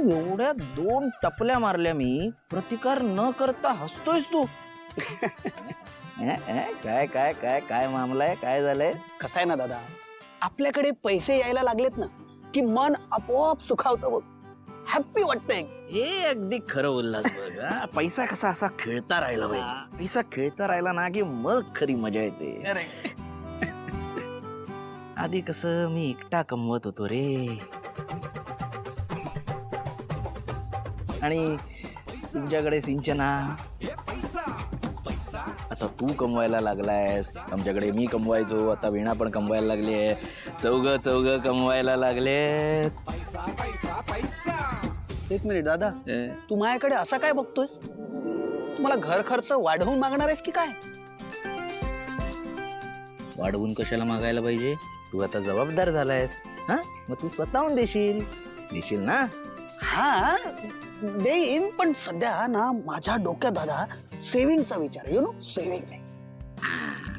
एवढ्या 2 टपल्या मारल्या मी, प्रतिकार न करता हसतोयस तू. काय काय काय काय मामला आहे, काय झालंय? कसं आहे ना दादा, आपल्याकडे पैसे यायला लागलेत ना की मन आपोआप सुखावतं बघ, हॅप्पी वाटतंय. हे अगदी खरं बोललास बघ. पैसा कसा असा खेळता राहिला पाहिजे. पैसा खेळता राहिला ना की मग खरी मजा येते. आधी कसं मी एकटा कमवत होतो रे, आणि तुमच्याकडे सिंचना, आता तू कमवायला लागलायस. आमच्याकडे मी कमवायचो, आता वीणा पण कमवायला लागली आहे. चौघ कमवायला लागले. एक मिनिट दादा, तू माझ्याकडे असा काय बघतोयस? तुम्हाला घर खर्च वाढवून मागणार आहेस की काय? वाढवून कशाला मागायला पाहिजे? तू आता जबाबदार झालायस, हा? मग तू स्वतःहून देशील ना? हा देईन, पण सध्या ना माझ्या डोक्यात दादा सेव्हिंगचा विचार, सेव्हिंग.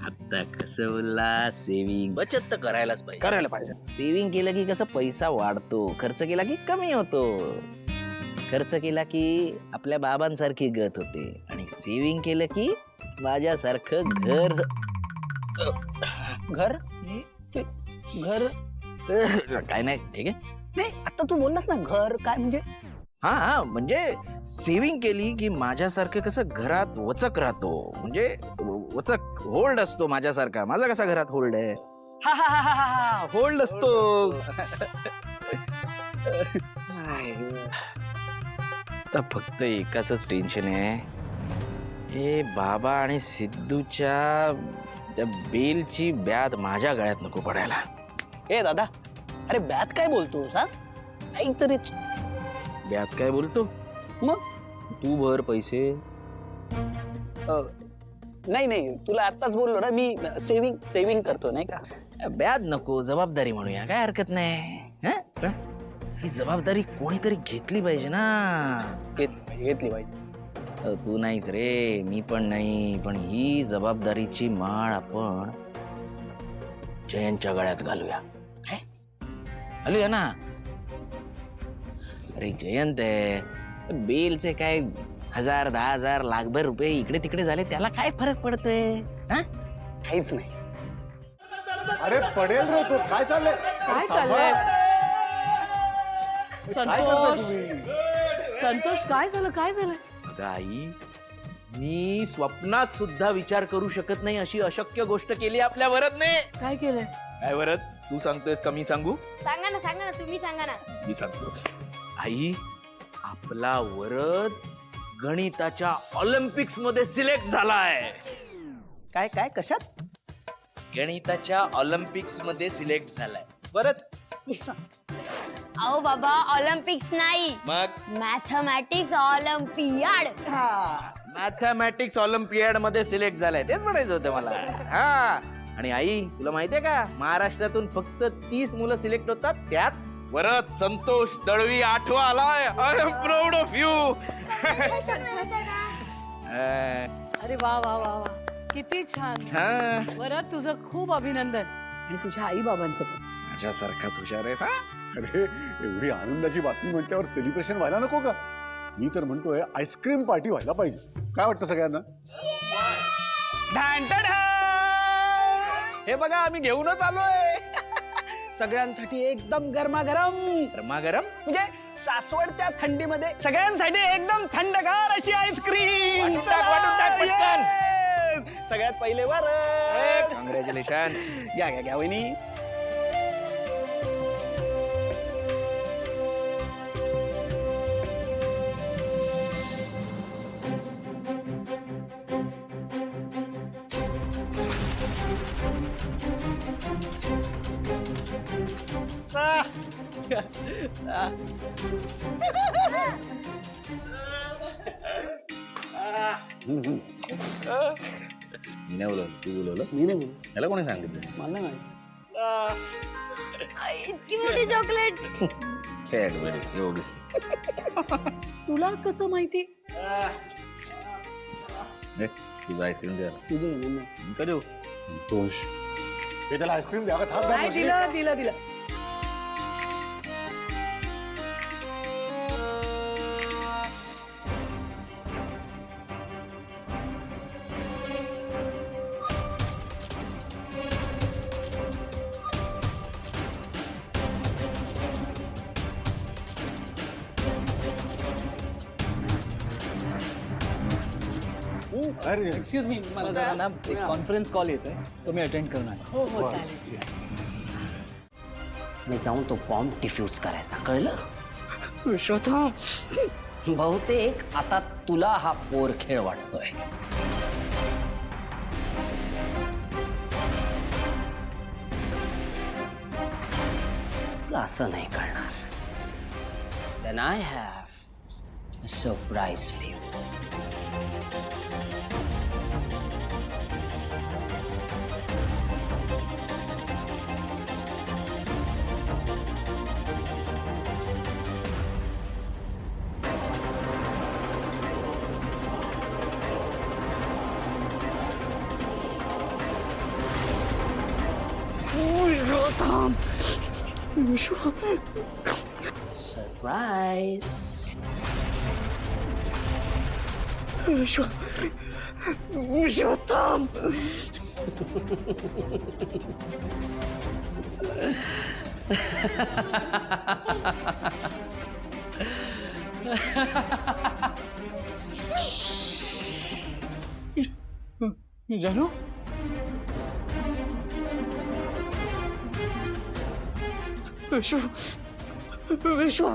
आता कसं बोलला, सेव्हिंग, बचत तर करायलाच पाहिजे. करायला पाहिजे. सेव्हिंग केलं की कसं पैसा वाढतो, खर्च केला की कमी होतो. खर्च केला की आपल्या बाबांसारखी गत होते, आणि सेव्हिंग केलं की माझ्यासारखं घर घर घर काय नाही. ठीक आहे, नाही, आता तू बोललास ना घर काय म्हणजे? हा म्हणजे सेव्हिंग केली की माझ्यासारखं कसं घरात वचक राहतो, म्हणजे वचक होल्ड असतो माझ्यासारखा. माझा कसा घरात होल्ड आहे? हा होल्ड असतो. तर फक्त एकाच टेन्शन आहे, हे बाबा आणि सिद्धूच्या त्या बेलची ब्याद माझ्या गळ्यात नको पडायला. ए दादा, अरे ब्यात काय बोलतोस? हा काहीतरीच. ब्याद काय बोलतो? मग तू भर पैसे. नाही, तुला आत्ताच बोललो ना मी, सेव्हिंग करतो नाही का. ब्याद नको, जबाबदारी म्हणूया, काय हरकत नाही. पण ही जबाबदारी कोणीतरी घेतली पाहिजे ना. घेतली पाहिजे. तू नाहीच रे, मी पण नाही, पण ही जबाबदारीची माळ आपण जयंतच्या गळ्यात घालूया. घालूया ना. अरे जयंत आहे, बेलचे काय 1000, 10,000, लाखभर रुपये इकडे तिकडे झाले, त्याला काय फरक पडतोय? काहीच नाही. अरे पडेल रे तो. काय चाललंय? काय चाललंय? काय करताय संतोष, तुम्ही? संतोष, काय झालं? अगं आई, मी स्वप्नात सुद्धा विचार करू शकत नाही अशी अशक्य गोष्ट केली आपल्या वरदने. काय केलंय? काय वरद, तू सांगतोयस का मी सांगू? सांगा ना, तुम्ही सांगा ना. मी सांगतो. आई, आपला वरद गणिताच्या ऑलिम्पिक्स मध्ये सिलेक्ट झालाय. काय काय कशात? गणिताच्या ऑलिम्पिक्स मध्ये सिलेक्ट झालाय. वरद, अहो बाबा, ऑलिम्पिक्स नाही, मग मॅथमॅटिक्स ऑलिम्पियाड. मॅथमॅटिक्स ऑलिम्पियाड मध्ये सिलेक्ट झालाय, तेच म्हणायचं होतं मला. हा, आणि आई तुला माहितीये का, महाराष्ट्रातून फक्त 30 मुलं सिलेक्ट होतात, त्यात वरद संतोष दळवी 8वा आलाय. I am proud of you. अरे वा वा वा वा, किती छान. वरद, तुझं खूप अभिनंदन. आणि तुझ्या आई बाबांचं पण. माझ्यासारखाच हुशार आहेस. अरे एवढी आनंदाची बातमी म्हटल्यावर सेलिब्रेशन व्हायला नको का? मी तर म्हणतोय आईस्क्रीम पार्टी व्हायला पाहिजे. काय वाटतं सगळ्यांना? हे बघा, आम्ही घेऊनच आलोय सगळ्यांसाठी एकदम गरमागरम. गरमागरम म्हणजे सासवडच्या थंडीमध्ये सगळ्यांसाठी एकदम थंडगार अशी आईस्क्रीम. वाटून टाक पटकन. सगळ्यात पहिले वर. कॉंग्रॅच्युलेशन. घ्या वहिनी. मी नाही बोलवलं, तू बोलवलं. मी नाही बोलू, त्याला कोणी सांगितलं? मला नाही. इतकी मोठी चॉकलेट. एवढी तुला कसं माहिती? तुझं आईस्क्रीम द्या. तुझं का देऊ? संतोष, हे त्याला आईस्क्रीम द्या. थांब नाही, दिलं. अरे एक्सक्यूज मी मला जरा ना एक कॉन्फरन्स कॉल येतोय तो मी अटेंड करून आलो. हो हो चालेल. मी जाऊन तो बॉम्ब डिफ्यूज करायचा, कळलं? विश्वनाथम बहुतेक आता तुला हा पोर खेळ वाटतोय. तुला असं नाही कळणार. Then I have a surprise for you. Vishwanatham Surprise. Vishwanatham जानू विश्व